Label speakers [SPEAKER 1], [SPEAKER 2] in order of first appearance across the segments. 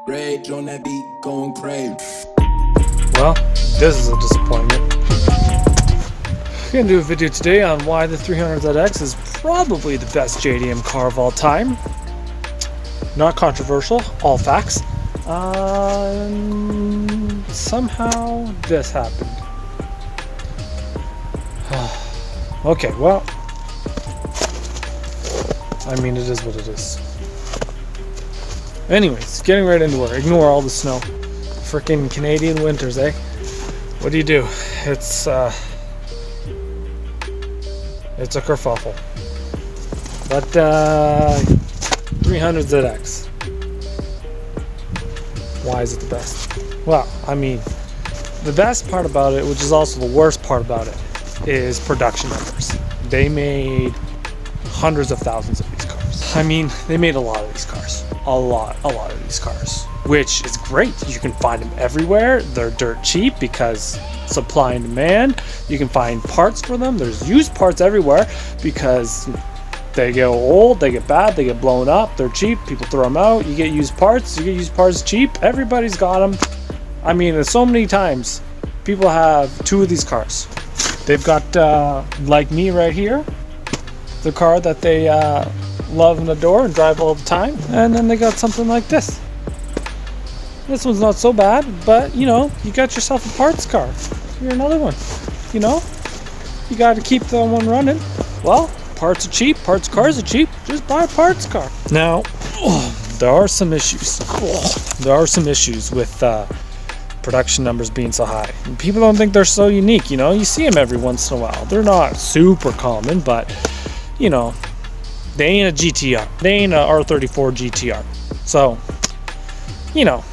[SPEAKER 1] Rage on that beat, going crazy.
[SPEAKER 2] Well, this is a disappointment. I'm gonna do a video today on why the 300ZX is probably the best JDM car of all time. Not controversial, all facts. Somehow this happened. Okay, well, I mean, it is what it is. Anyways, getting right into it. Ignore all the snow. Frickin' Canadian winters, eh? What do you do? It's a kerfuffle. But 300ZX. Why is it the best? Well, I mean, the best part about it, which is also the worst part about it, is production numbers. They made hundreds of thousands of these cars. I mean, they made a lot of these cars. A lot of these cars, which is great. You can find them everywhere. They're dirt cheap because supply and demand. You can find parts for them. There's used parts everywhere because they get old, they get bad, they get blown up. They're cheap. People throw them out. You get used parts. You get used parts cheap. Everybody's got them. I mean, there's so many times people have two of these cars. They've got, like me right here, the car that they love and adore and drive all the time, and then they got something like this. This one's not so bad, but you know, you got yourself a parts car. Here's another one. You know, you got to keep the one running. Well, parts are cheap. Parts cars are cheap. Just buy a parts car. Now, there are some issues. There are some issues with production numbers being so high. And people don't think they're so unique. You know, you see them every once in a while. They're not super common, but you know, they ain't a GTR. They ain't a R34 GTR. So, you know,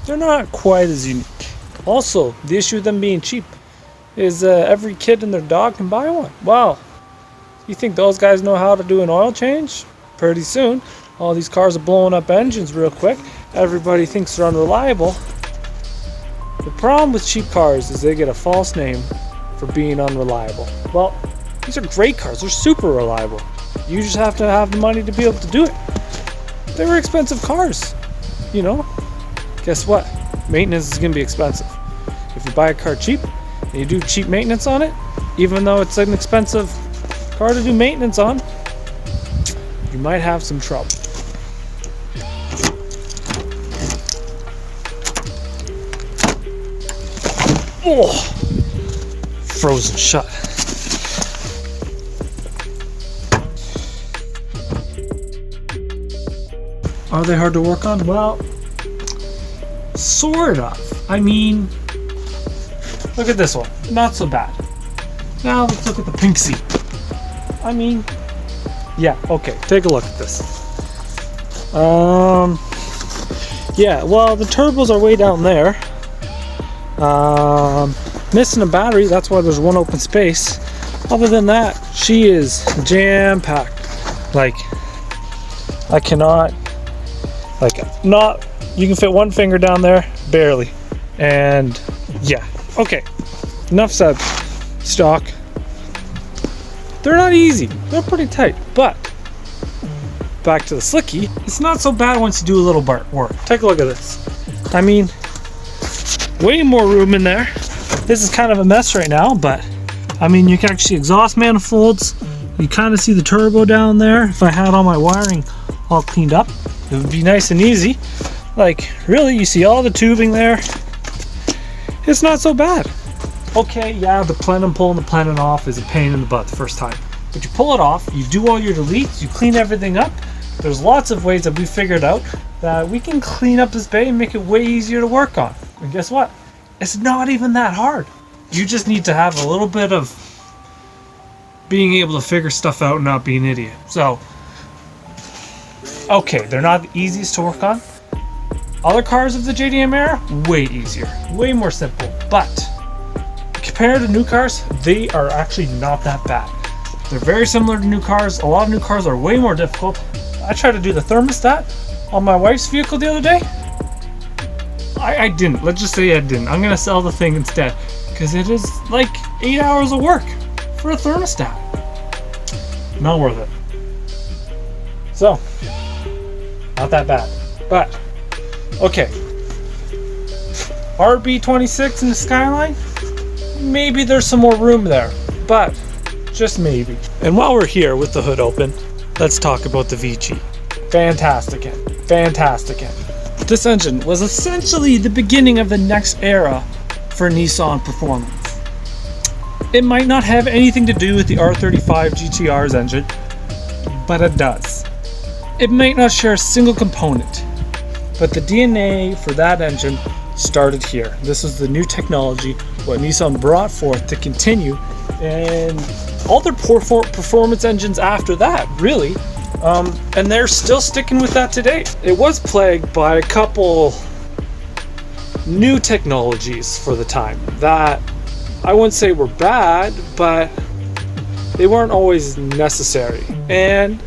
[SPEAKER 2] they're not quite as unique. Also, the issue with them being cheap is every kid and their dog can buy one. Wow. You think those guys know how to do an oil change? Pretty soon. All these cars are blowing up engines real quick. Everybody thinks they're unreliable. The problem with cheap cars is they get a false name for being unreliable. Well, these are great cars. They're super reliable. You just have to have the money to be able to do it. They were expensive cars. You know, guess what? Maintenance is going to be expensive. If you buy a car cheap and you do cheap maintenance on it, even though it's an expensive car to do maintenance on, you might have some trouble. Oh, frozen shut. Are they hard to work on? Well, sort of. I mean, look at this one. Not so bad. Now let's look at the pink seat. I mean, yeah, okay. Take a look at this. Yeah, well, the turbos are way down there. Missing a battery. That's why there's one open space. Other than that, she is jam-packed. Like, I cannot... Like, not, you can fit one finger down there, barely. And yeah, okay, enough said. Stock. They're not easy, they're pretty tight, but back to the slicky, it's not so bad once you do a little work. Take a look at this. I mean, way more room in there. This is kind of a mess right now, but I mean, you can actually exhaust manifolds. You kind of see the turbo down there. If I had all my wiring all cleaned up, it would be nice and easy. Like, really, you see all the tubing there. It's not so bad. Okay, yeah, the plenum, pulling the plenum off is a pain in the butt the first time. But you pull it off, you do all your deletes, you clean everything up. There's lots of ways that we figured out that we can clean up this bay and make it way easier to work on. And guess what? It's not even that hard. You just need to have a little bit of being able to figure stuff out and not be an idiot. So, okay, they're not the easiest to work on. Other cars of the JDM era, way easier, way more simple. But compared to new cars, they are actually not that bad. They're very similar to new cars. A lot of new cars are way more difficult. I tried to do the thermostat on my wife's vehicle the other day. I didn't. Let's just say I didn't. I'm gonna sell the thing instead because it is like 8 hours of work for a thermostat. Not worth it. So, not that bad. But Okay, RB26 in the Skyline, maybe there's some more room there, but just maybe. And while we're here with the hood open, let's talk about the VG. Fantastic engine. This engine was essentially the beginning of the next era for Nissan performance. It might not have anything to do with the R35 GTR's engine, but it does. It might not share a single component, but the DNA for that engine started here. This was the new technology, what Nissan brought forth to continue, and all their performance engines after that, really. And they're still sticking with that today. It was plagued by a couple new technologies for the time that I wouldn't say were bad, but they weren't always necessary. And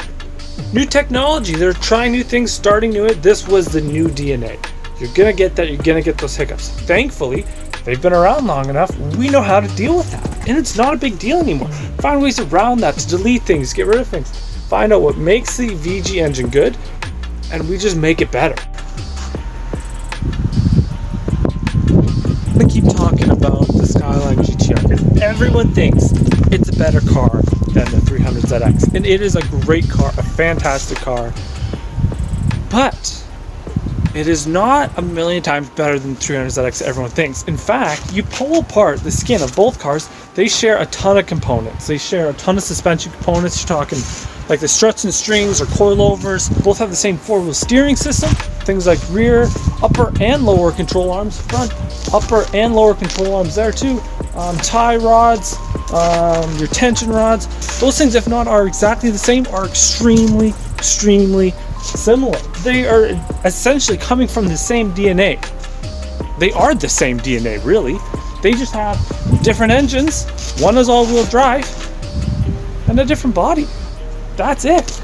[SPEAKER 2] new technology, they're trying new things, starting new. This was the new DNA. You're gonna get that, you're gonna get those hiccups. Thankfully, they've been around long enough, we know how to deal with that. And it's not a big deal anymore. Find ways around that, to delete things, get rid of things. Find out what makes the VG engine good, and we just make it better. I'm gonna keep talking about the Skyline GTR because everyone thinks it's a better car than the 300ZX. And it is a great car, a fantastic car. But it is not a million times better than the 300ZX everyone thinks. In fact, you pull apart the skin of both cars, they share a ton of components. They share a ton of suspension components. You're talking like the struts and strings or coilovers. Both have the same four-wheel steering system. Things like rear, upper, and lower control arms. Front, upper, and lower control arms there too. Tie rods, your tension rods. Those things, if not are exactly the same, are extremely similar. They are essentially coming from the same DNA. They are the same DNA, really. They just have different engines. One is all-wheel drive and a different body. That's it.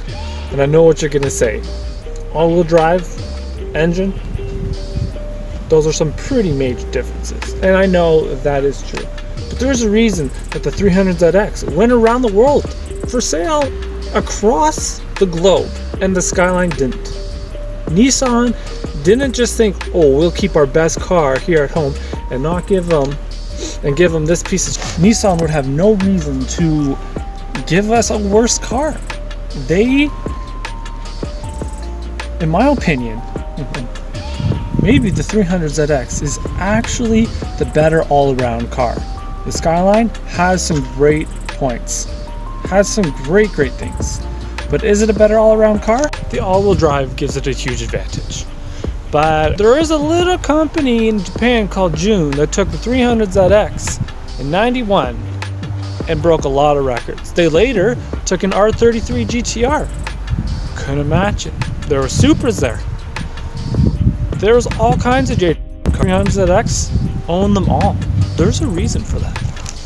[SPEAKER 2] And I know what you're gonna say. All-wheel drive engine, those are some pretty major differences. And I know that is true. But there's a reason that the 300ZX went around the world for sale across the globe, and the Skyline didn't. Nissan didn't just think, oh, we'll keep our best car here at home and not give them this piece of... Nissan would have no reason to give us a worse car. They, in my opinion, maybe the 300ZX is actually the better all-around car. The Skyline has some great points, has some great things. But is it a better all-around car? The all-wheel drive gives it a huge advantage. But there is a little company in Japan called June that took the 300ZX in '91 and broke a lot of records. They later took an R33 GTR. Couldn't match it. There were Supras there. There was all kinds of 300ZX. Own them all. There's a reason for that.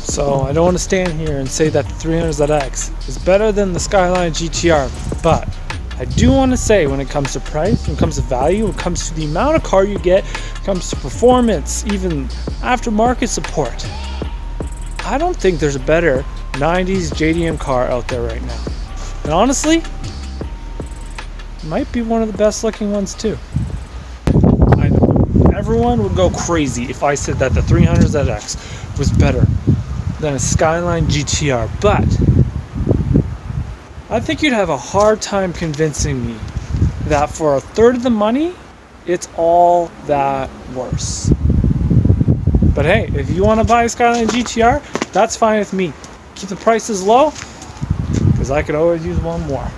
[SPEAKER 2] So I don't want to stand here and say that the 300ZX is better than the Skyline GTR, but I do want to say when it comes to price, when it comes to value, when it comes to the amount of car you get, when it comes to performance, even aftermarket support, I don't think there's a better 90s JDM car out there right now. And honestly, it might be one of the best looking ones too. I know everyone would go crazy if I said that the 300ZX was better than a Skyline GTR, but I think you'd have a hard time convincing me that for a third of the money, it's all that worse. But hey, if you want to buy a Skyline GTR, that's fine with me. Keep the prices low, because I could always use one more.